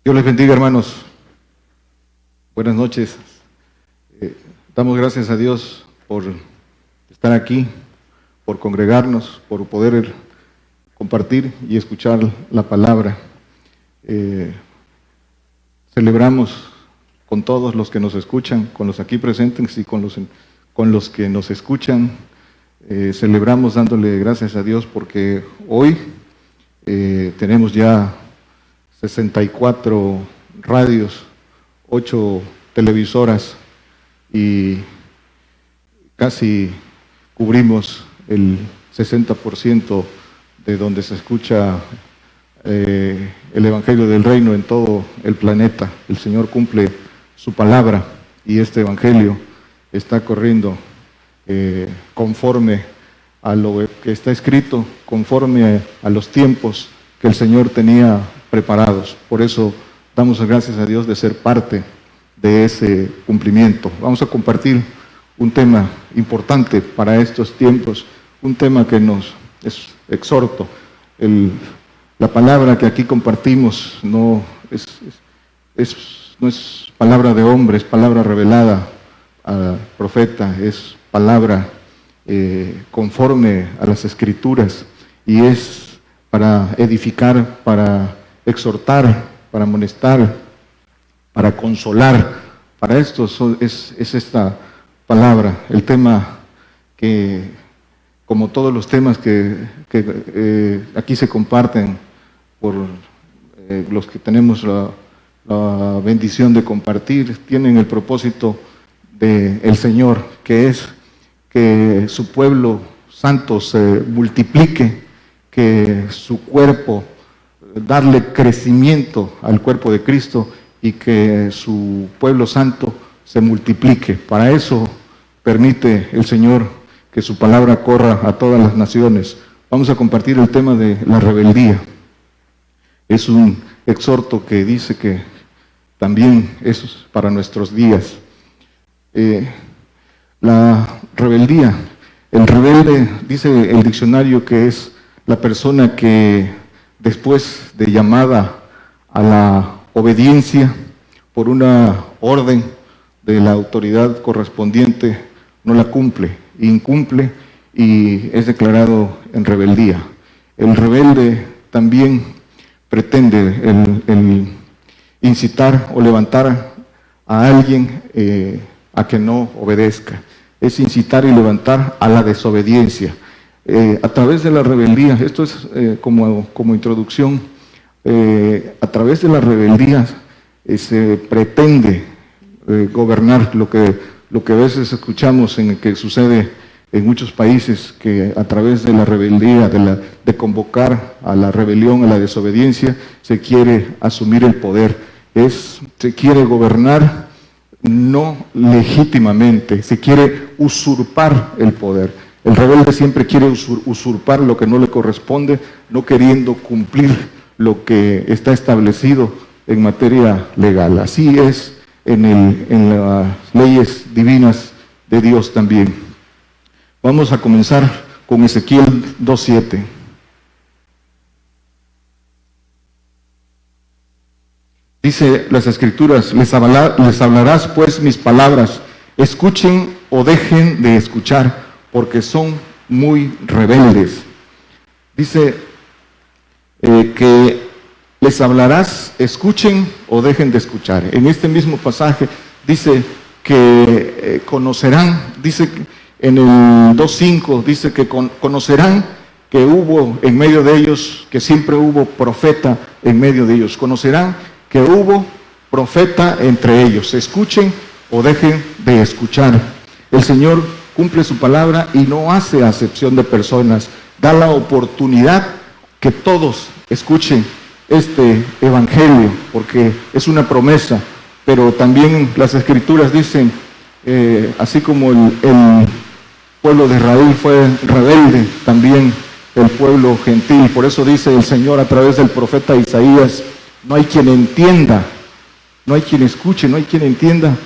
Dios les bendiga, hermanos. Buenas noches. Damos gracias a Dios por estar aquí, por congregarnos, por poder compartir y escuchar la palabra. Celebramos con todos los que nos escuchan, con los aquí presentes y con los que nos escuchan. Celebramos dándole gracias a Dios porque hoy tenemos ya 64 radios, 8 televisoras y casi cubrimos el 60% de donde se escucha el Evangelio del Reino en todo el planeta. El Señor cumple su palabra y este Evangelio está corriendo conforme a lo que está escrito, conforme a los tiempos que el Señor tenía preparados. Por eso damos gracias a Dios de ser parte de ese cumplimiento. Vamos a compartir un tema importante para estos tiempos, un tema que nos es exhorto. La palabra que aquí compartimos no es palabra de hombre, es palabra revelada al profeta, es palabra conforme a las Escrituras y es para edificar, para exhortar, para amonestar, para consolar. Para esto es esta palabra, el tema que, como todos los temas que aquí se comparten por los que tenemos la bendición de compartir, tienen el propósito del Señor, que es que su pueblo santo se multiplique, que su cuerpo, darle crecimiento al cuerpo de Cristo y que su pueblo santo se multiplique. Para eso permite el Señor que su palabra corra a todas las naciones. Vamos a compartir el tema de la rebeldía. Es un exhorto que dice que también es para nuestros días. La rebeldía, el rebelde, dice el diccionario, que es la persona que después de llamada a la obediencia por una orden de la autoridad correspondiente, no la cumple, incumple y es declarado en rebeldía. El rebelde también pretende el incitar o levantar a alguien a que no obedezca. Es incitar y levantar a la desobediencia. A través de la rebeldía, esto es como introducción, a través de la rebeldía se pretende gobernar lo que a veces escuchamos en el que sucede en muchos países, que a través de la rebeldía, de convocar a la rebelión, a la desobediencia, se quiere asumir el poder. Se quiere gobernar no legítimamente, se quiere usurpar el poder. El rebelde siempre quiere usurpar lo que no le corresponde, no queriendo cumplir lo que está establecido en materia legal. Así es en las leyes divinas de Dios también. Vamos a comenzar con Ezequiel 2:7. Dice las Escrituras: les hablarás pues mis palabras, escuchen o dejen de escuchar, porque son muy rebeldes. Dice que les hablarás, escuchen o dejen de escuchar. En este mismo pasaje dice que conocerán, dice en el 2:5, dice que conocerán que hubo en medio de ellos, que siempre hubo profeta en medio de ellos. Conocerán que hubo profeta entre ellos. Escuchen o dejen de escuchar. El Señor cumple su palabra y no hace acepción de personas. Da la oportunidad que todos escuchen este evangelio, porque es una promesa. Pero también las Escrituras dicen, así como el pueblo de Israel fue rebelde, también el pueblo gentil. Por eso dice el Señor a través del profeta Isaías: no hay quien entienda, no hay quien escuche, no hay quien entienda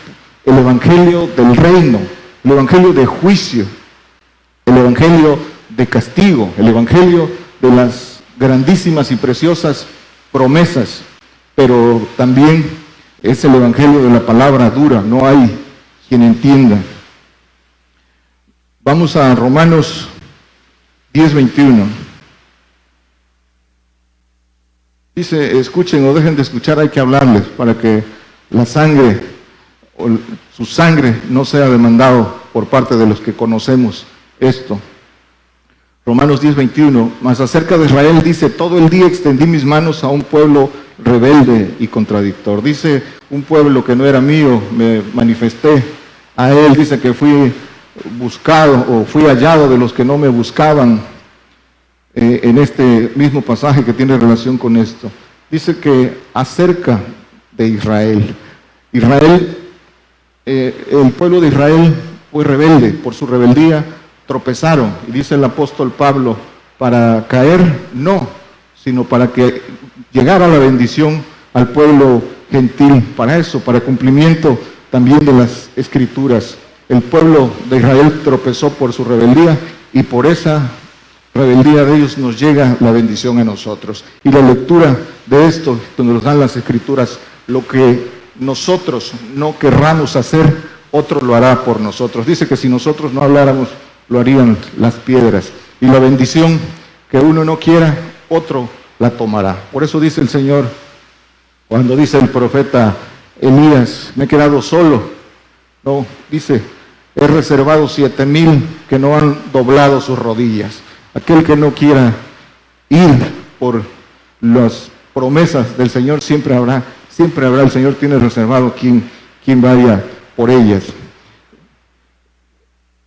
el evangelio del reino, el evangelio de juicio, el evangelio de castigo, el evangelio de las grandísimas y preciosas promesas. pero también es el evangelio de la palabra dura, no hay quien entienda. Vamos a Romanos 10:21. Dice, escuchen o dejen de escuchar, hay que hablarles para que la sangre, o su sangre no sea demandado por parte de los que conocemos esto. Romanos 10:21, mas acerca de Israel dice, todo el día extendí mis manos a un pueblo rebelde y contradictor. Dice, un pueblo que no era mío, me manifesté a él. Dice que fui buscado o fui hallado de los que no me buscaban, en este mismo pasaje que tiene relación con esto. Dice que acerca de Israel, el pueblo de Israel fue rebelde, por su rebeldía tropezaron, y dice el apóstol Pablo, para caer no, sino para que llegara la bendición al pueblo gentil, para eso, para cumplimiento también de las escrituras. El pueblo de Israel tropezó por su rebeldía, y por esa rebeldía de ellos nos llega la bendición a nosotros. Y la lectura de esto, donde nos dan las escrituras, lo que nosotros no querramos hacer, otro lo hará por nosotros. Dice que si nosotros no habláramos, lo harían las piedras. Y la bendición que uno no quiera, otro la tomará. Por eso dice el Señor, cuando dice el profeta Elías, me he quedado solo. No, dice, he reservado 7,000 que no han doblado sus rodillas. Aquel que no quiera ir por las promesas del Señor, siempre habrá, el Señor tiene reservado quien vaya por ellas.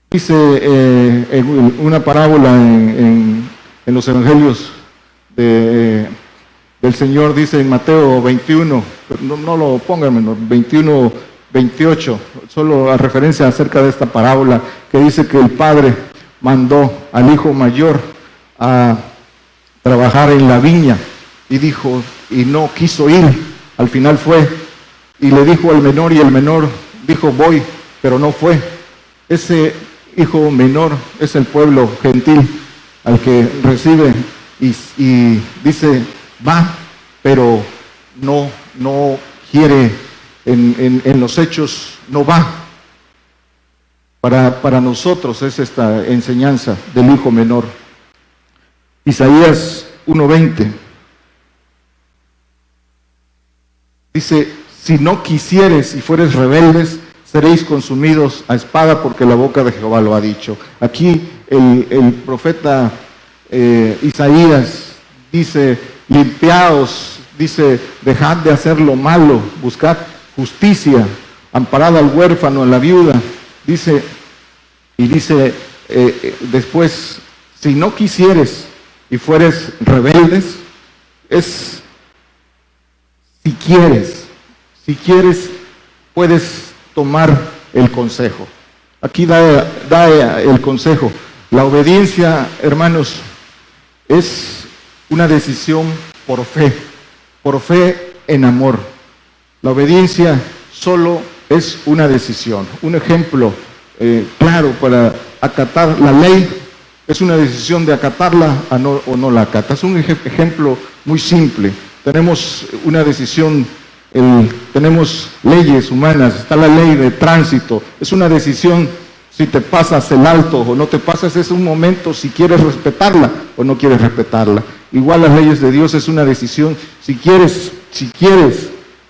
Dice una parábola en los evangelios del Señor, dice en Mateo 21, no lo pongan, 21, 28, solo a referencia acerca de esta parábola, que dice que el padre mandó al hijo mayor a trabajar en la viña y no quiso ir, al final fue, y le dijo al menor, y el menor dijo voy, pero no fue. Ese hijo menor es el pueblo gentil al que recibe y dice va, pero no quiere, en los hechos no va. Para nosotros es esta enseñanza del hijo menor. Isaías 1:20 dice, si no quisieres y fueres rebeldes, seréis consumidos a espada, porque la boca de Jehová lo ha dicho. Aquí el profeta Isaías dice, limpiaos, dice, dejad de hacer lo malo, buscad justicia, amparad al huérfano, a la viuda. Dice después, si no quisieres y fueres rebeldes, es si quieres puedes tomar el consejo. Aquí da el consejo. La obediencia, hermanos, es una decisión por fe en amor. La obediencia solo es una decisión. Un ejemplo claro para acatar la ley es una decisión de acatarla o no la acatas. Un ejemplo muy simple. Tenemos una decisión, tenemos leyes humanas, está la ley de tránsito. Es una decisión si te pasas el alto o no te pasas, es un momento si quieres respetarla o no quieres respetarla. Igual las leyes de Dios es una decisión si quieres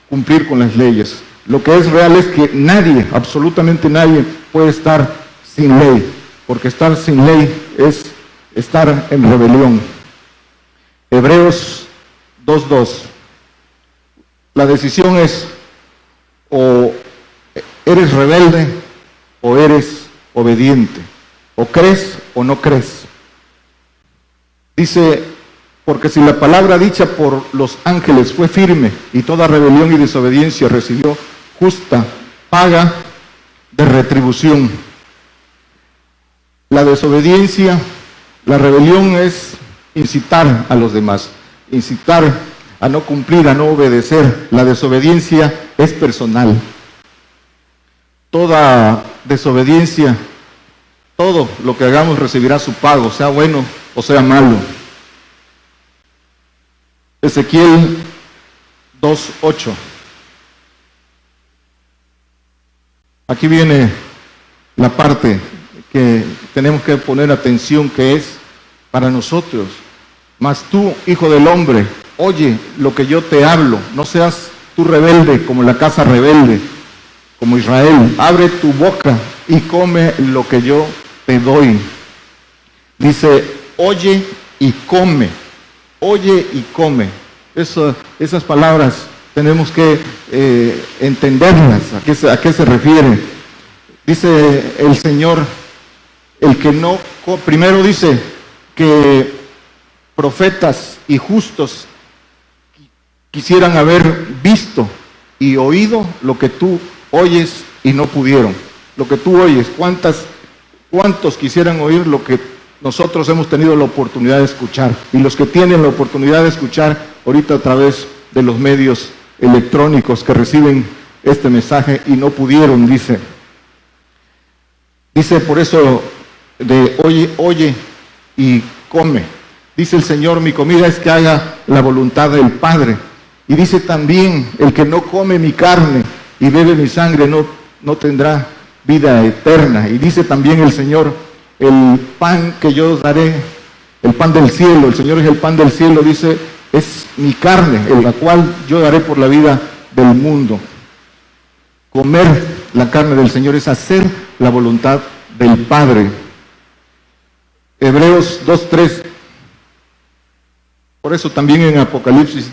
cumplir con las leyes. Lo que es real es que nadie, absolutamente nadie, puede estar sin ley, porque estar sin ley es estar en rebelión. Hebreos 2:2. La decisión es o eres rebelde o eres obediente, o crees o no crees. Dice, porque si la palabra dicha por los ángeles fue firme y toda rebelión y desobediencia recibió justa paga de retribución. La desobediencia, la rebelión es incitar a los demás, incitar a no cumplir, a no obedecer. La desobediencia es personal. Toda desobediencia, todo lo que hagamos recibirá su pago, sea bueno o sea malo. Ezequiel 2:8. Aquí viene la parte que tenemos que poner atención, que es para nosotros. Mas tú, hijo del hombre, oye lo que yo te hablo, no seas tú rebelde como la casa rebelde, como Israel. Abre tu boca y come lo que yo te doy. Dice, oye y come, oye y come. Esas palabras tenemos que entenderlas, a qué se refiere. Dice el Señor, el que no, primero dice que profetas y justos quisieran haber visto y oído lo que tú oyes y no pudieron. Lo que tú oyes, ¿cuántos quisieran oír lo que nosotros hemos tenido la oportunidad de escuchar? Y los que tienen la oportunidad de escuchar ahorita a través de los medios electrónicos que reciben este mensaje y no pudieron, dice por eso de oye y come. Dice el Señor, mi comida es que haga la voluntad del Padre. Y dice también, el que no come mi carne y bebe mi sangre no tendrá vida eterna. Y dice también el Señor, el pan que yo daré, el pan del cielo, el Señor es el pan del cielo, dice, es mi carne, la cual yo daré por la vida del mundo. Comer la carne del Señor es hacer la voluntad del Padre. Hebreos 2:3. Por eso también en Apocalipsis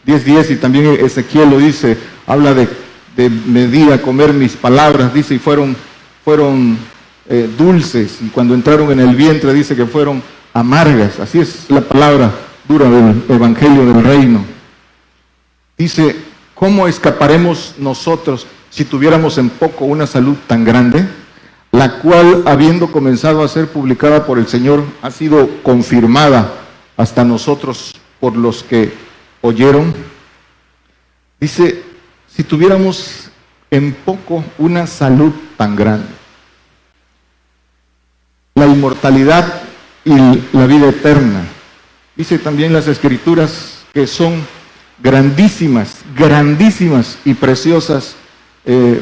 10:10 y también Ezequiel lo dice, habla de me di a comer mis palabras, dice, y fueron dulces, y cuando entraron en el vientre dice que fueron amargas. Así es la palabra dura del Evangelio del Reino. Dice, ¿cómo escaparemos nosotros si tuviéramos en poco una salud tan grande, la cual, habiendo comenzado a ser publicada por el Señor, ha sido confirmada hasta nosotros por los que oyeron? Dice, si tuviéramos en poco una salud tan grande, la inmortalidad y la vida eterna. Dice también las Escrituras que son grandísimas y preciosas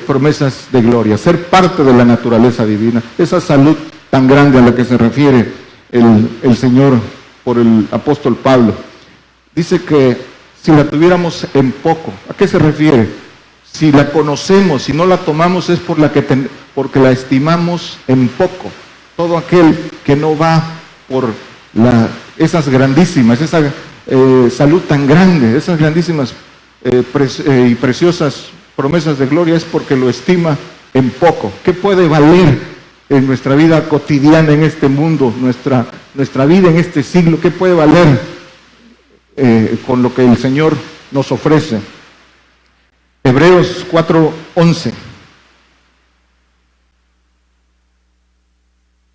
promesas de gloria, ser parte de la naturaleza divina, esa salud tan grande a la que se refiere el Señor por el apóstol Pablo. Dice que si la tuviéramos en poco, ¿a qué se refiere? Si la conocemos, si no la tomamos es porque la estimamos en poco. Todo aquel que no va por esas grandísimas, esa salud tan grande, esas grandísimas y preciosas promesas de gloria, es porque lo estima en poco. ¿Qué puede valer en nuestra vida cotidiana en este mundo, nuestra vida en este siglo? ¿Qué puede valer con lo que el Señor nos ofrece? Hebreos 4:11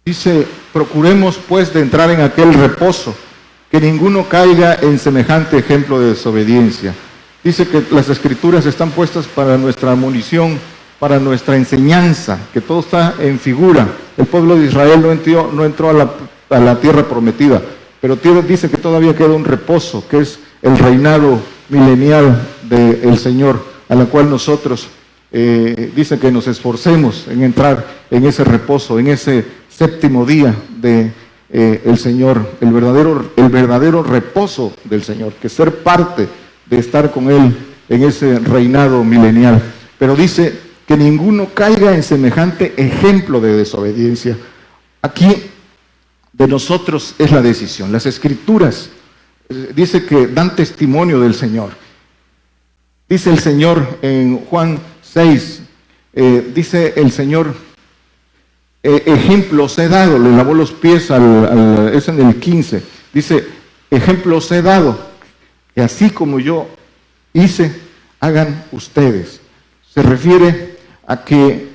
dice, procuremos pues de entrar en aquel reposo, que ninguno caiga en semejante ejemplo de desobediencia. Dice que las Escrituras están puestas para nuestra munición, para nuestra enseñanza, que todo está en figura. El pueblo de Israel no entró a la tierra prometida, pero dice que todavía queda un reposo, que es el reinado milenial del Señor, a la cual nosotros dice que nos esforcemos en entrar en ese reposo, en ese séptimo día de el Señor, el verdadero reposo del Señor, que ser parte de estar con Él en ese reinado milenial. Pero dice que ninguno caiga en semejante ejemplo de desobediencia. Aquí de nosotros es la decisión. Las Escrituras dice que dan testimonio del Señor. Dice el Señor en Juan 6, dice el Señor, ejemplos he dado, le lavó los pies es en el 15, dice, ejemplos he dado, que así como yo hice, hagan ustedes. Se refiere a que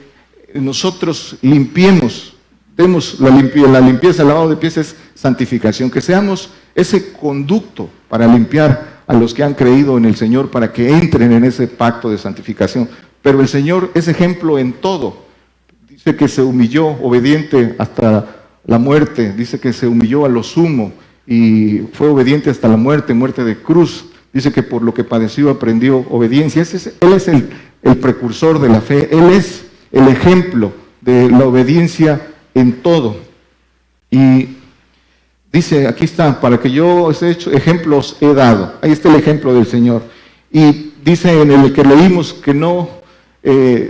nosotros limpiemos, demos la limpieza, el lavado de pies es santificación, que seamos ese conducto para limpiar a los que han creído en el Señor, para que entren en ese pacto de santificación. Pero el Señor es ejemplo en todo. Dice que se humilló, obediente hasta la muerte, dice que se humilló a lo sumo y fue obediente hasta la muerte de cruz. dice que por lo que padeció aprendió obediencia. Él es el precursor de la fe, Él es el ejemplo de la obediencia en todo. Y dice, aquí está, para que yo os he hecho ejemplos he dado. Ahí está el ejemplo del Señor. Y dice en el que leímos que no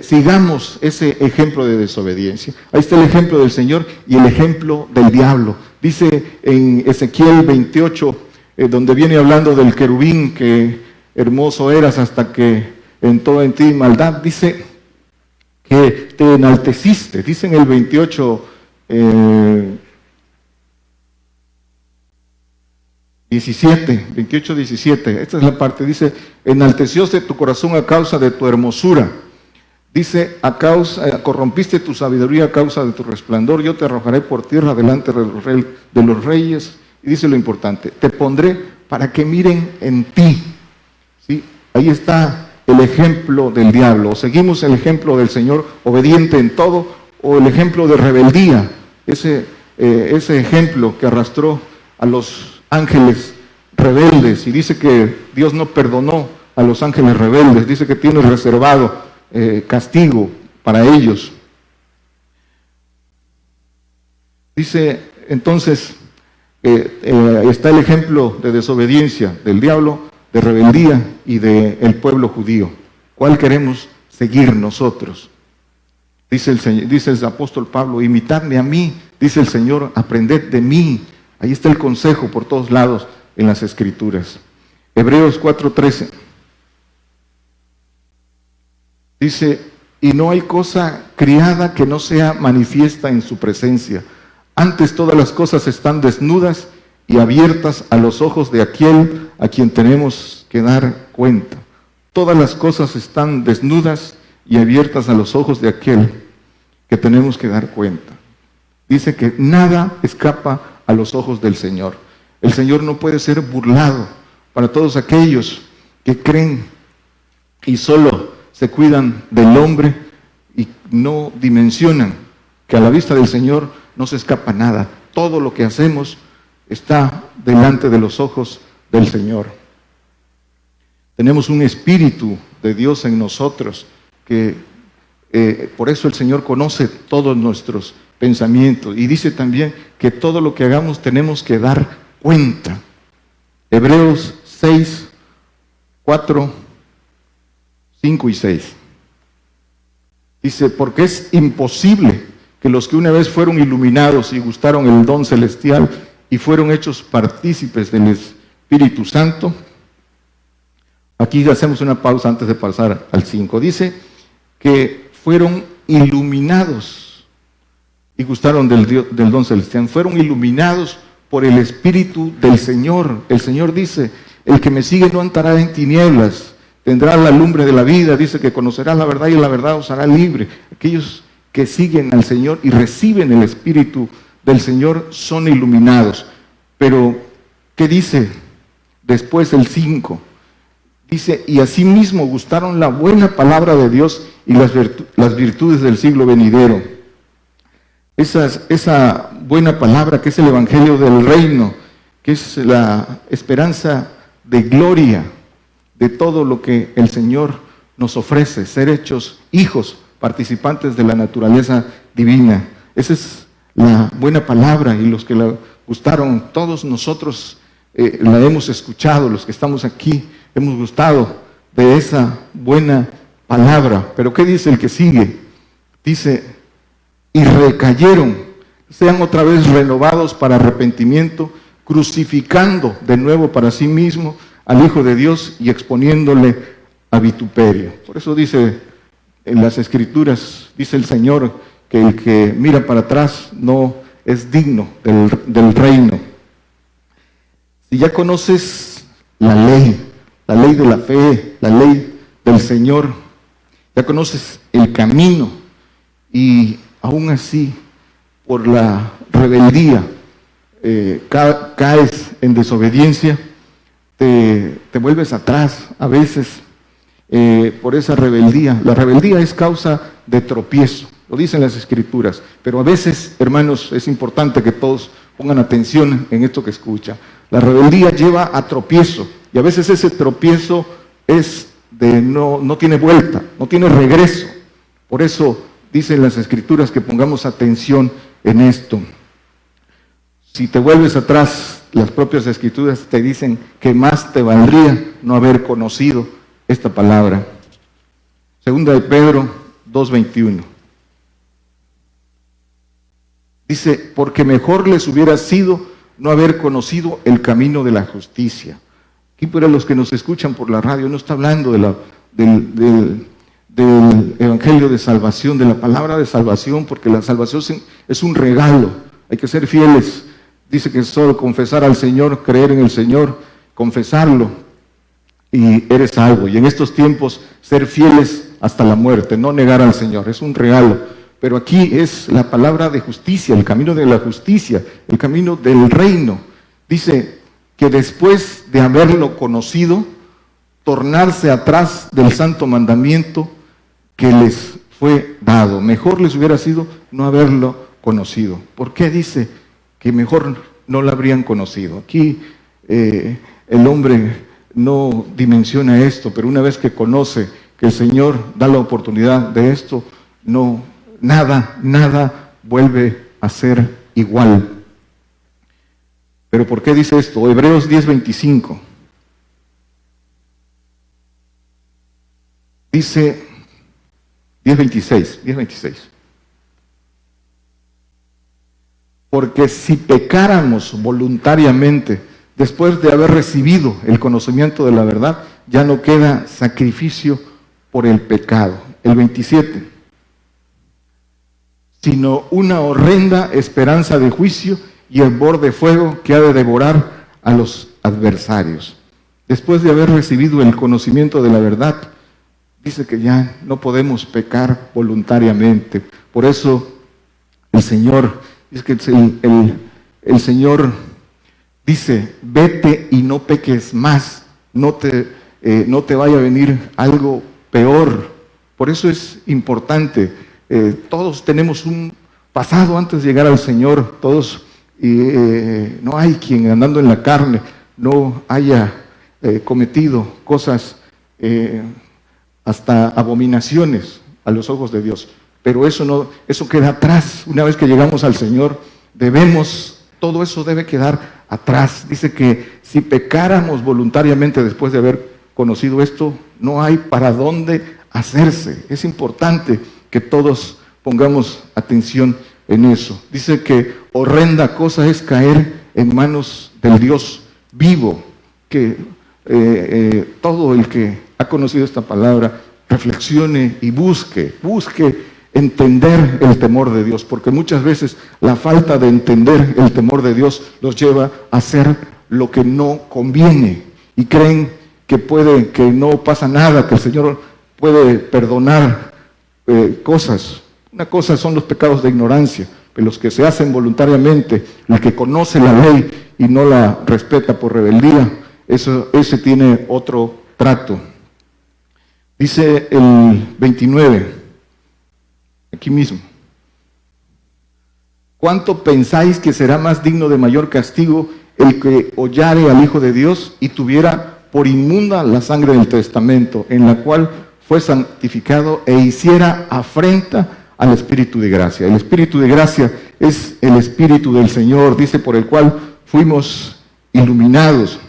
sigamos ese ejemplo de desobediencia. Ahí está el ejemplo del Señor y el ejemplo del diablo. Dice en Ezequiel 28, donde viene hablando del querubín, que hermoso eras hasta que entró en ti maldad, dice que te enalteciste. Dice en el 28, 28, 17, esta es la parte, dice, enaltecióse tu corazón a causa de tu hermosura. Dice, corrompiste tu sabiduría a causa de tu resplandor, yo te arrojaré por tierra delante de los reyes. Y dice lo importante, te pondré para que miren en ti. ¿Sí? Ahí está el ejemplo del diablo. O seguimos el ejemplo del Señor obediente en todo, o el ejemplo de rebeldía, ese ejemplo que arrastró a los ángeles rebeldes. Y dice que Dios no perdonó a los ángeles rebeldes, dice que tiene reservado castigo para ellos. Dice entonces, está el ejemplo de desobediencia del diablo, de rebeldía y del pueblo judío. ¿Cuál queremos seguir nosotros? Dice el apóstol Pablo, imitadme a mí, dice el Señor, aprended de mí. Ahí está el consejo por todos lados en las Escrituras. Hebreos 4:13. Dice, y no hay cosa criada que no sea manifiesta en su presencia. Antes todas las cosas están desnudas y abiertas a los ojos de aquel a quien tenemos que dar cuenta. Todas las cosas están desnudas y abiertas a los ojos de aquel que tenemos que dar cuenta. Dice que nada escapa a los ojos del Señor. El Señor no puede ser burlado. Para todos aquellos que creen y solo se cuidan del hombre y no dimensionan que a la vista del Señor no se escapa nada. Todo lo que hacemos está delante de los ojos del Señor. Tenemos un Espíritu de Dios en nosotros que por eso el Señor conoce todos nuestros pensamientos. Y dice también que todo lo que hagamos tenemos que dar cuenta. Hebreos 6, 4, 5 y 6. Dice, porque es imposible que los que una vez fueron iluminados y gustaron el don celestial y fueron hechos partícipes del Espíritu Santo. Aquí hacemos una pausa antes de pasar al 5. Dice que fueron iluminados y gustaron del don celestial. Fueron iluminados por el Espíritu del Señor. El Señor dice, el que me sigue no andará en tinieblas, tendrá la lumbre de la vida. Dice que conocerá la verdad y la verdad os hará libre. Aquellos que siguen al Señor y reciben el Espíritu del Señor son iluminados. Pero, ¿qué dice después el 5? Dice, y asimismo gustaron la buena palabra de Dios y las virtudes del siglo venidero. Esa buena palabra que es el Evangelio del Reino, que es la esperanza de gloria de todo lo que el Señor nos ofrece, ser hechos hijos, participantes de la naturaleza divina. Esa es la buena palabra, y los que la gustaron, todos nosotros la hemos escuchado, los que estamos aquí hemos gustado de esa buena palabra. Pero ¿qué dice el que sigue? Dice, y recayeron, sean otra vez renovados para arrepentimiento, crucificando de nuevo para sí mismo al Hijo de Dios y exponiéndole a vituperio. Por eso dice en las Escrituras, dice el Señor, que el que mira para atrás no es digno del reino. Si ya conoces la ley de la fe, la ley del Señor, ya conoces el camino, y aún así, por la rebeldía, caes en desobediencia, te vuelves atrás a veces por esa rebeldía. La rebeldía es causa de tropiezo, lo dicen las Escrituras, pero a veces, hermanos, es importante que todos pongan atención en esto que escucha. La rebeldía lleva a tropiezo, Y a veces ese tropiezo no tiene vuelta, no tiene regreso. Por eso dicen las Escrituras que pongamos atención en esto. Si te vuelves atrás, las propias Escrituras te dicen que más te valdría no haber conocido esta palabra. Segunda de Pedro 2:21. Dice, porque mejor les hubiera sido no haber conocido el camino de la justicia. Aquí para los que nos escuchan por la radio, no está hablando del Evangelio de salvación, de la palabra de salvación, porque la salvación es un regalo. Hay que ser fieles. Dice que solo confesar al Señor, creer en el Señor, confesarlo, y eres salvo. Y en estos tiempos, ser fieles hasta la muerte, no negar al Señor, es un regalo. Pero aquí es la palabra de justicia, el camino de la justicia, el camino del reino. Dice que después de haberlo conocido, tornarse atrás del santo mandamiento que les fue dado. Mejor les hubiera sido no haberlo conocido. ¿Por qué dice que mejor no lo habrían conocido? Aquí el hombre no dimensiona esto, pero una vez que conoce que el Señor da la oportunidad de esto, nada vuelve a ser igual. ¿Pero por qué dice esto? Hebreos 10:25. Dice 10:26. Porque si pecáramos voluntariamente después de haber recibido el conocimiento de la verdad, ya no queda sacrificio por el pecado. El 27. Sino una horrenda esperanza de juicio y hervor de fuego que ha de devorar a los adversarios. Después de haber recibido el conocimiento de la verdad, dice que ya no podemos pecar voluntariamente. Por eso el Señor, es que el Señor dice, vete y no peques más, no te vaya a venir algo peor. Por eso es importante. Todos tenemos un pasado antes de llegar al Señor, todos, no hay quien andando en la carne no haya cometido cosas, hasta abominaciones a los ojos de Dios, pero eso queda atrás. Una vez que llegamos al Señor, todo eso debe quedar atrás. Dice que si pecáramos voluntariamente después de haber conocido esto, no hay para dónde hacerse. Es importante que todos pongamos atención en eso. Dice que horrenda cosa es caer en manos del Dios vivo, que todo el que ha conocido esta palabra reflexione y busque entender el temor de Dios, porque muchas veces la falta de entender el temor de Dios los lleva a hacer lo que no conviene y creen que no pasa nada, que el Señor puede perdonar cosas. Una cosa son los pecados de ignorancia, pero los que se hacen voluntariamente, el que conoce la ley y no la respeta por rebeldía, ese tiene otro trato. Dice el 29, aquí mismo. ¿Cuánto pensáis que será más digno de mayor castigo el que hollare al Hijo de Dios y tuviera por inmunda la sangre del testamento, en la cual fue santificado e hiciera afrenta al Espíritu de gracia? El Espíritu de gracia es el Espíritu del Señor, dice, por el cual fuimos iluminados.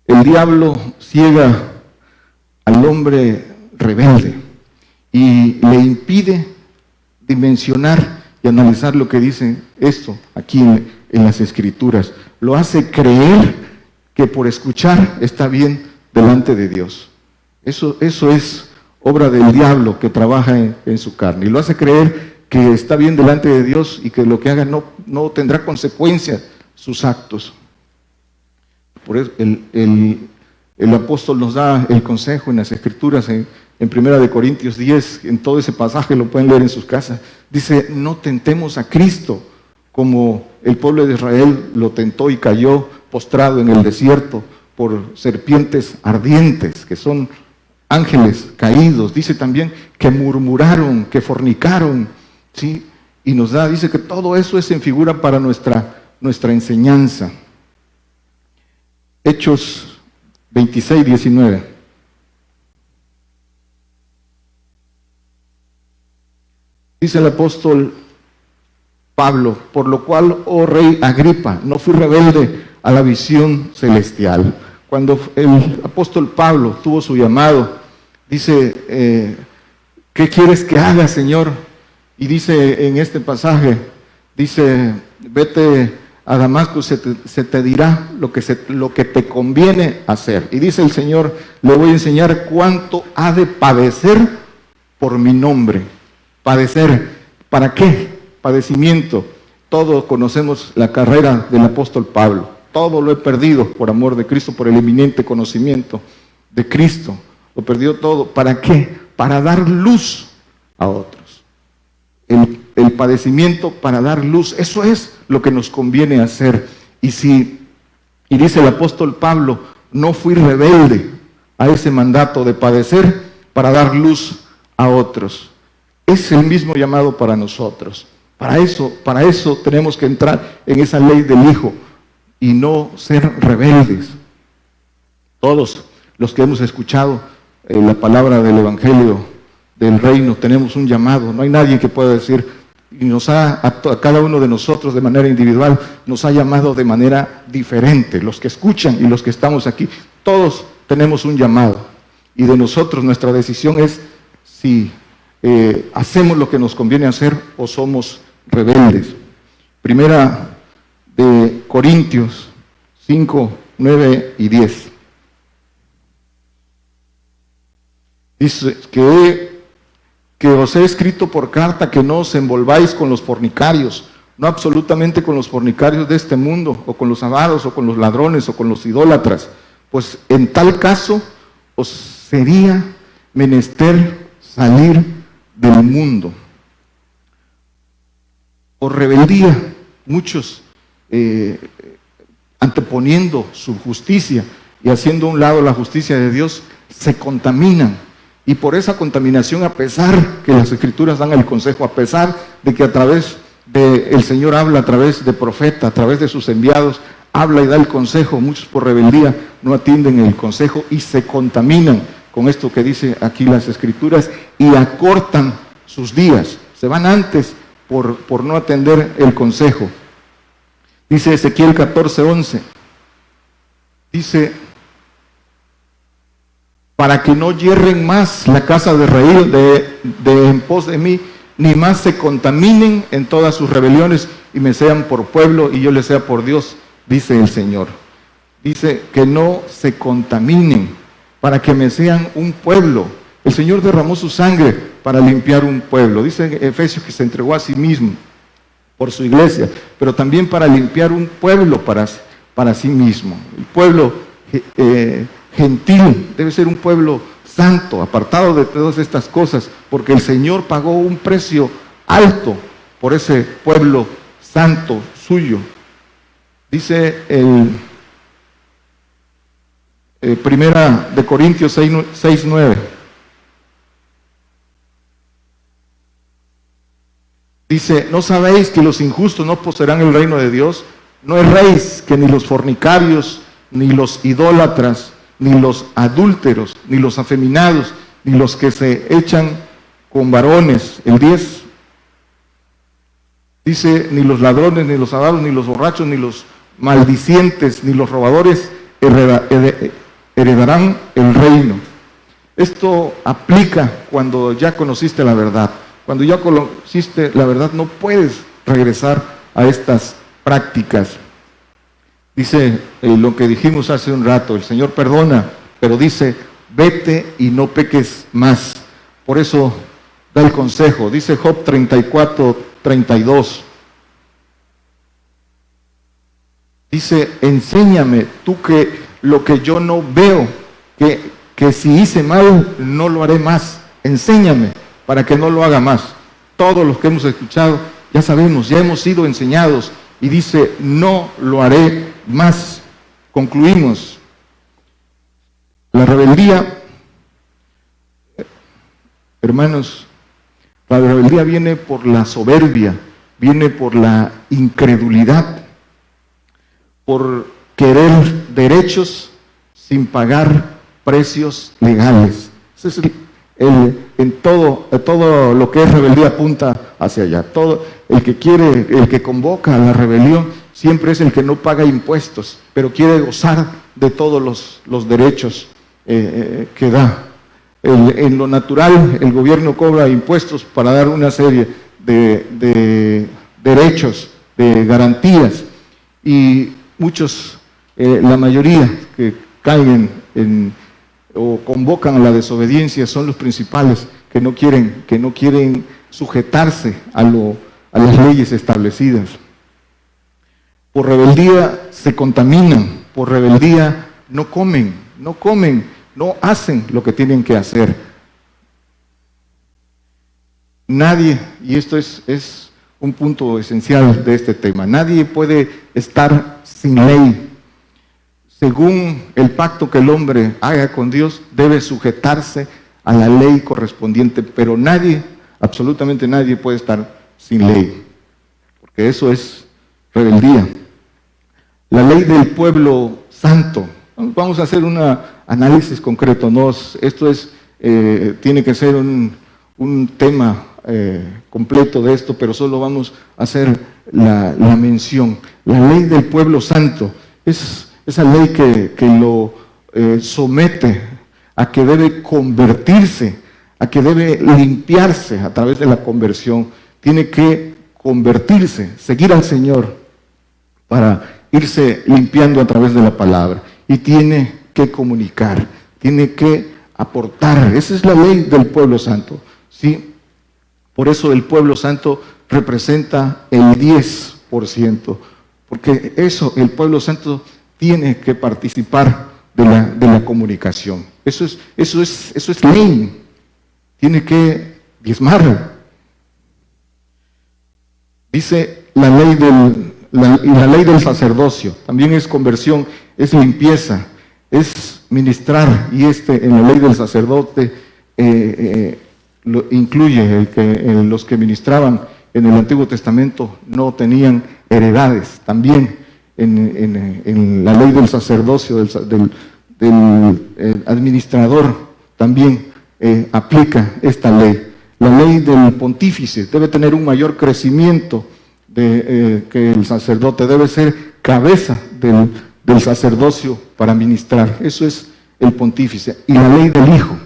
El diablo ciega al hombre rebelde y le impide dimensionar y analizar lo que dice esto aquí en las Escrituras. Lo hace creer que por escuchar está bien delante de Dios. Eso es obra del diablo que trabaja en su carne, y lo hace creer que está bien delante de Dios y que lo que haga no tendrá consecuencias sus actos. Por eso el apóstol nos da el consejo en las Escrituras, en 1 Corintios 10, en todo ese pasaje lo pueden leer en sus casas. Dice, no tentemos a Cristo como el pueblo de Israel lo tentó y cayó postrado en el desierto por serpientes ardientes, que son ángeles caídos. Dice también que murmuraron, que fornicaron, ¿sí? Y dice que todo eso es en figura para nuestra enseñanza. Hechos 26, 19. Dice el apóstol Pablo: por lo cual, oh rey Agripa, no fui rebelde a la visión celestial. Cuando el apóstol Pablo tuvo su llamado, dice, ¿qué quieres que haga, Señor? Y dice en este pasaje, dice, vete a Damasco, se te dirá lo que te conviene hacer. Y dice el Señor, le voy a enseñar cuánto ha de padecer por mi nombre. Padecer, ¿para qué? Padecimiento. Todos conocemos la carrera del apóstol Pablo. Todo lo he perdido por amor de Cristo, por el eminente conocimiento de Cristo. Lo perdió todo. ¿Para qué? Para dar luz a otros. El padecimiento para dar luz, eso es lo que nos conviene hacer. Y dice el apóstol Pablo, no fui rebelde a ese mandato de padecer para dar luz a otros. Es el mismo llamado para nosotros. Para eso tenemos que entrar en esa ley del Hijo y no ser rebeldes. Todos los que hemos escuchado la palabra del Evangelio del Reino tenemos un llamado. No hay nadie que pueda decir, y a cada uno de nosotros de manera individual, nos ha llamado de manera diferente. Los que escuchan y los que estamos aquí, todos tenemos un llamado. Y de nosotros nuestra decisión es si hacemos lo que nos conviene hacer o somos rebeldes. Primera de Corintios 5, 9 y 10. Dice que os he escrito por carta que no os envolváis con los fornicarios, no absolutamente con los fornicarios de este mundo, o con los avaros, o con los ladrones, o con los idólatras, pues en tal caso os sería menester salir del mundo. Por rebeldía, muchos anteponiendo su justicia y haciendo a un lado la justicia de Dios, se contaminan. Y por esa contaminación, a pesar que las Escrituras dan el consejo, a pesar de que a través el Señor habla, a través de profeta, a través de sus enviados, habla y da el consejo, muchos por rebeldía no atienden el consejo y se contaminan con esto que dice aquí las Escrituras y acortan sus días, se van antes por no atender el consejo. Dice Ezequiel 14:11, dice, para que no yerren más la casa de Israel de en pos de mí, ni más se contaminen en todas sus rebeliones y me sean por pueblo y yo les sea por Dios, dice el Señor. Dice que no se contaminen, para que me sean un pueblo. El Señor derramó su sangre para limpiar un pueblo. Dice en Efesios que se entregó a sí mismo por su iglesia, pero también para limpiar un pueblo para sí mismo. El pueblo gentil debe ser un pueblo santo, apartado de todas estas cosas, porque el Señor pagó un precio alto por ese pueblo santo suyo. Dice Primera de Corintios 6:9. Dice, ¿no sabéis que los injustos no poseerán el reino de Dios? No erréis que ni los fornicarios, ni los idólatras, ni los adúlteros, ni los afeminados, ni los que se echan con varones. El 10 dice, ni los ladrones, ni los avaros, ni los borrachos, ni los maldicientes, ni los robadores heredarán el reino. Esto aplica cuando ya conociste la verdad. Cuando ya conociste la verdad no puedes regresar a estas prácticas. Dice lo que dijimos hace un rato, el Señor perdona, pero dice, vete y no peques más. Por eso da el consejo. Dice Job 34:32. Dice, enséñame tú que lo que yo no veo, que si hice mal, no lo haré más. Enséñame para que no lo haga más. Todos los que hemos escuchado, ya sabemos, ya hemos sido enseñados. Y dice, no lo haré más. Concluimos. La rebeldía, hermanos, la rebeldía viene por la soberbia, viene por la incredulidad, por querer derechos sin pagar precios legales. Ese es en todo lo que es rebeldía apunta hacia allá. Todo el que convoca a la rebelión siempre es el que no paga impuestos, pero quiere gozar de todos los derechos que da. En lo natural, el gobierno cobra impuestos para dar una serie de derechos, de garantías, y muchos, la mayoría que caen o convocan a la desobediencia son los principales que no quieren sujetarse a las leyes establecidas. Por rebeldía se contaminan, por rebeldía no comen, no hacen lo que tienen que hacer. Nadie, y esto es un punto esencial de este tema, nadie puede estar sin ley. Según el pacto que el hombre haga con Dios, debe sujetarse a la ley correspondiente, pero nadie, absolutamente nadie puede estar sin ley, porque eso es rebeldía. La ley del pueblo santo. Vamos a hacer un análisis concreto, ¿no? Esto tiene que ser un tema completo de esto, pero solo vamos a hacer la mención. La ley del pueblo santo es esa ley que lo somete a que debe convertirse, a que debe limpiarse a través de la conversión. Tiene que convertirse, seguir al Señor para irse limpiando a través de la palabra. Y tiene que comunicar, tiene que aportar. Esa es la ley del pueblo santo, ¿sí? Por eso el pueblo santo representa el 10%, porque el pueblo santo tiene que participar de la comunicación. Eso es ley. Tiene que diezmar. Dice la ley del sacerdocio. También es conversión, es limpieza, es ministrar. Y en la ley del sacerdote lo incluye los que ministraban en el Antiguo Testamento no tenían heredades. También en la ley del sacerdocio, del administrador, también aplica esta ley. La ley del pontífice debe tener un mayor crecimiento que el sacerdote, debe ser cabeza del sacerdocio para ministrar. Eso es el pontífice. Y la ley del Hijo,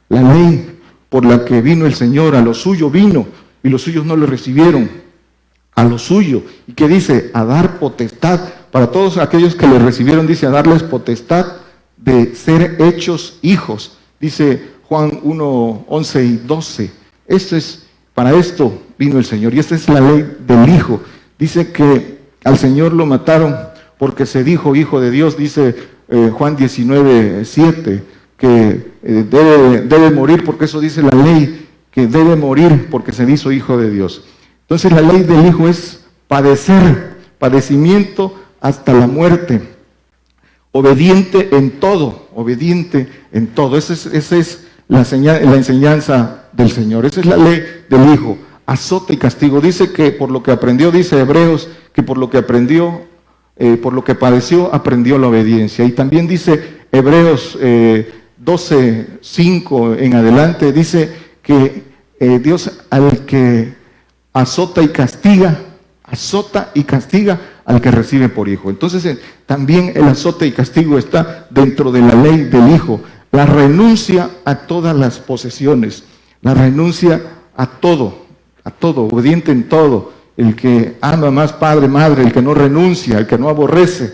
la ley por la que vino el Señor, a lo suyo vino, y los suyos no le recibieron, a lo suyo, y que dice, a dar potestad, para todos aquellos que le recibieron, dice, a darles potestad de ser hechos hijos, dice Juan 1, 11 y 12, para esto vino el Señor, y esta es la ley del Hijo. Dice que al Señor lo mataron porque se dijo Hijo de Dios, dice Juan 19, 7, que debe morir, porque eso dice la ley, que debe morir porque se hizo Hijo de Dios. Entonces la ley del Hijo es padecimiento hasta la muerte, obediente en todo. Esa es la enseñanza del Señor, esa es la ley del Hijo, azote y castigo. Dice que por lo que aprendió, dice Hebreos, que por lo que aprendió, por lo que padeció, aprendió la obediencia. Y también dice Hebreos 12, 5 en adelante, dice que Dios al que azota y castiga al que recibe por hijo. Entonces también el azote y castigo está dentro de la ley del Hijo. La renuncia a todas las posesiones, la renuncia a todo, obediente en todo. El que ama más padre, madre, el que no renuncia, el que no aborrece,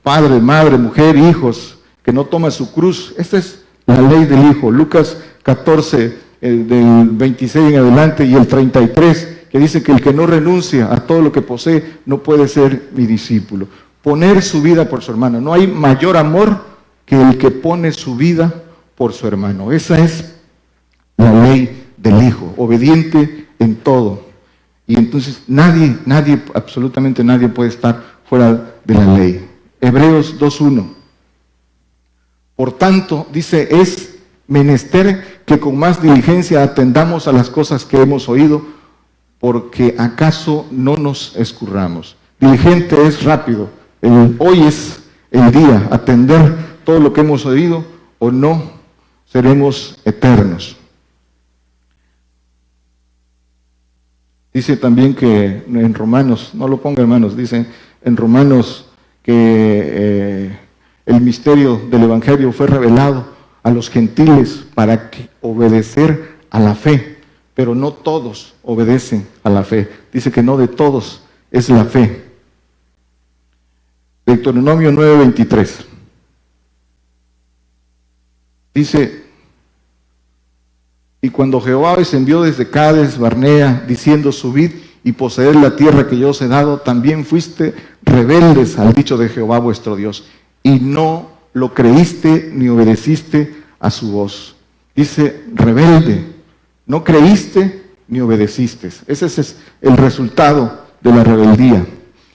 padre, madre, mujer, hijos, que no toma su cruz. Esta es la ley del Hijo. Lucas 14, del 26 en adelante y el 33, que dice que el que no renuncia a todo lo que posee no puede ser mi discípulo. Poner su vida por su hermano. No hay mayor amor que el que pone su vida por su hermano. Esa es la ley del Hijo, obediente en todo. Y entonces nadie, absolutamente nadie puede estar fuera de la ley. Hebreos 2:1. Por tanto, dice, es menester que con más diligencia atendamos a las cosas que hemos oído, porque acaso no nos escurramos. Diligente es rápido. El hoy es el día, atender todo lo que hemos oído, o no seremos eternos. Dice también que en Romanos, no lo ponga hermanos, dice en Romanos que el misterio del Evangelio fue revelado a los gentiles para que obedecer a la fe, pero no todos obedecen a la fe. Dice que no de todos es la fe. Deuteronomio 9:23. Dice: y cuando Jehová os envió desde Cades Barnea, diciendo: subid y poseed la tierra que yo os he dado, también fuiste rebeldes al dicho de Jehová vuestro Dios, y no lo creíste ni obedeciste a su voz. Dice rebelde, no creíste ni obedeciste. Ese es el resultado de la rebeldía.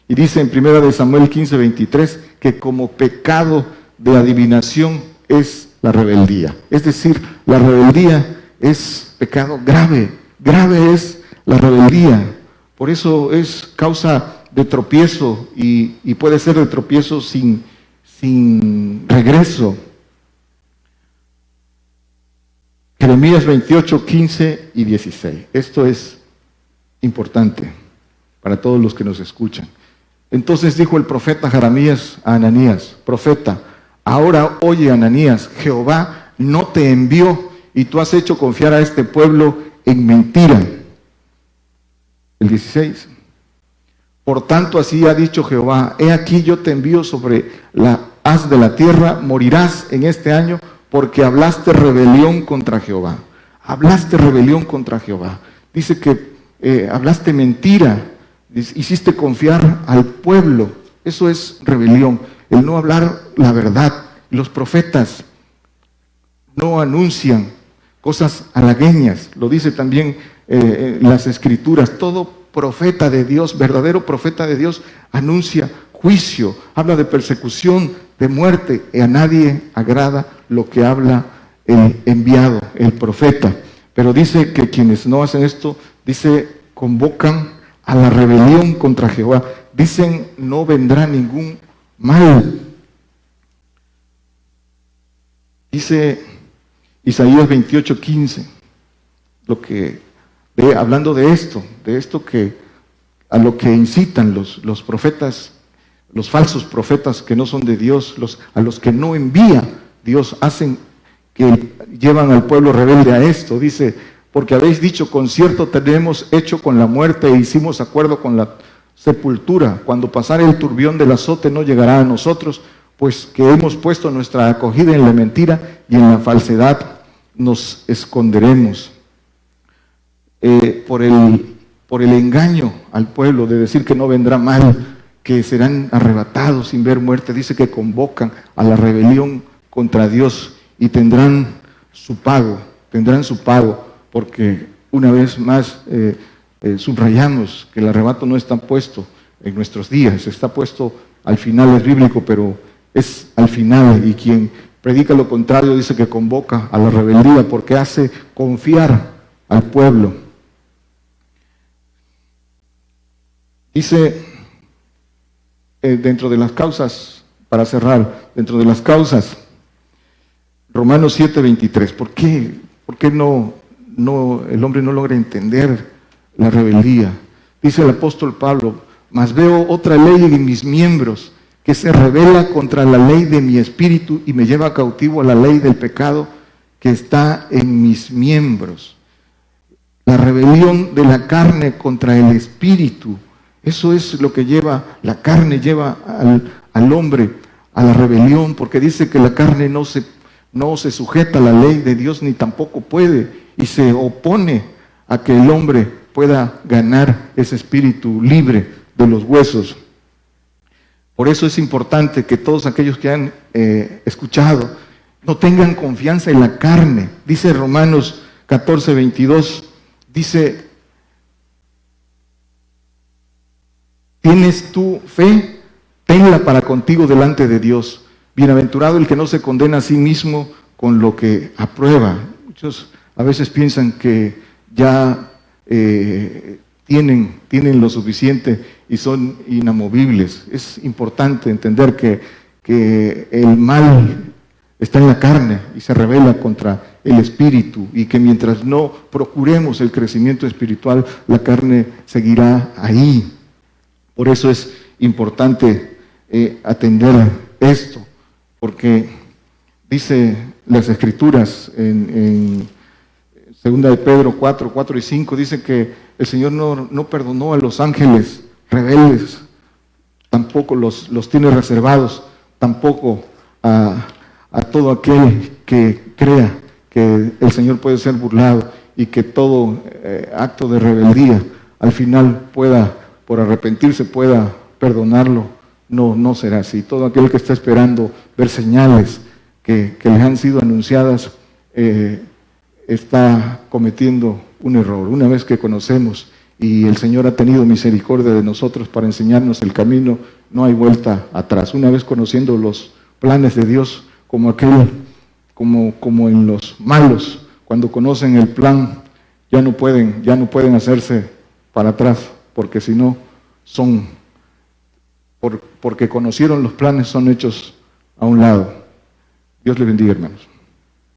Y dice en 1 Samuel 15:23 que como pecado de adivinación es la rebeldía. Es decir, la rebeldía es pecado grave, grave es la rebeldía. Por eso es causa de tropiezo y puede ser de tropiezo sin regreso. Jeremías 28:15 y 16. Esto es importante para todos los que nos escuchan. Entonces dijo el profeta Jeremías a Ananías: profeta, ahora oye, Ananías, Jehová no te envió y tú has hecho confiar a este pueblo en mentira. El 16. Por tanto, así ha dicho Jehová: he aquí yo te envío sobre la haz de la tierra, morirás en este año, porque hablaste rebelión contra Jehová. Hablaste rebelión contra Jehová. Dice que hablaste mentira, hiciste confiar al pueblo. Eso es rebelión, el no hablar la verdad. Los profetas no anuncian cosas halagueñas, lo dice también las Escrituras. Todo profeta de Dios, verdadero profeta de Dios, anuncia juicio, habla de persecución, de muerte, y a nadie agrada lo que habla el enviado, el profeta. Pero dice que quienes no hacen esto, dice, convocan a la rebelión contra Jehová. Dicen, no vendrá ningún mal. Dice Isaías 28:15, hablando de esto que a lo que incitan los profetas, los falsos profetas que no son de Dios, a los que no envía Dios, hacen que llevan al pueblo rebelde a esto. Dice, porque habéis dicho, concierto tenemos hecho con la muerte e hicimos acuerdo con la sepultura. Cuando pasare el turbión del azote no llegará a nosotros, pues que hemos puesto nuestra acogida en la mentira y en la falsedad nos esconderemos. Por el engaño al pueblo de decir que no vendrá mal, que serán arrebatados sin ver muerte, dice que convocan a la rebelión contra Dios y tendrán su pago, porque una vez más subrayamos que el arrebato no está puesto en nuestros días, está puesto al final, es bíblico, pero es al final, y quien predica lo contrario dice que convoca a la rebeldía porque hace confiar al pueblo. Dice, dentro de las causas, para cerrar, dentro de las causas, Romanos 7:23, ¿por qué el hombre no logra entender la rebeldía? Dice el apóstol Pablo, mas veo otra ley en mis miembros, que se rebela contra la ley de mi espíritu y me lleva cautivo a la ley del pecado que está en mis miembros. La rebelión de la carne contra el espíritu, eso es lo que la carne lleva al hombre a la rebelión, porque dice que la carne no se sujeta a la ley de Dios ni tampoco puede, y se opone a que el hombre pueda ganar ese espíritu libre de los huesos. Por eso es importante que todos aquellos que han escuchado no tengan confianza en la carne. Dice Romanos 14:22, dice, ¿tienes tú fe? Tenla para contigo delante de Dios. Bienaventurado el que no se condena a sí mismo con lo que aprueba. Muchos a veces piensan que ya tienen lo suficiente y son inamovibles. Es importante entender que que el mal está en la carne y se rebela contra el espíritu, y que mientras no procuremos el crecimiento espiritual, la carne seguirá ahí. Por eso es importante atender esto, porque dice las Escrituras en 2 de Pedro 4 y 5, dice que el Señor no perdonó a los ángeles rebeldes, tampoco los tiene reservados, tampoco a todo aquel que crea que el Señor puede ser burlado, y que todo acto de rebeldía al final pueda, por arrepentirse, pueda perdonarlo. No será así. Todo aquel que está esperando ver señales que le han sido anunciadas está cometiendo un error. Una vez que conocemos y el Señor ha tenido misericordia de nosotros para enseñarnos el camino, no hay vuelta atrás. Una vez conociendo los planes de Dios, como en los malos, cuando conocen el plan, ya no pueden hacerse para atrás, porque si no, porque conocieron los planes, son hechos a un lado. Dios les bendiga, hermanos.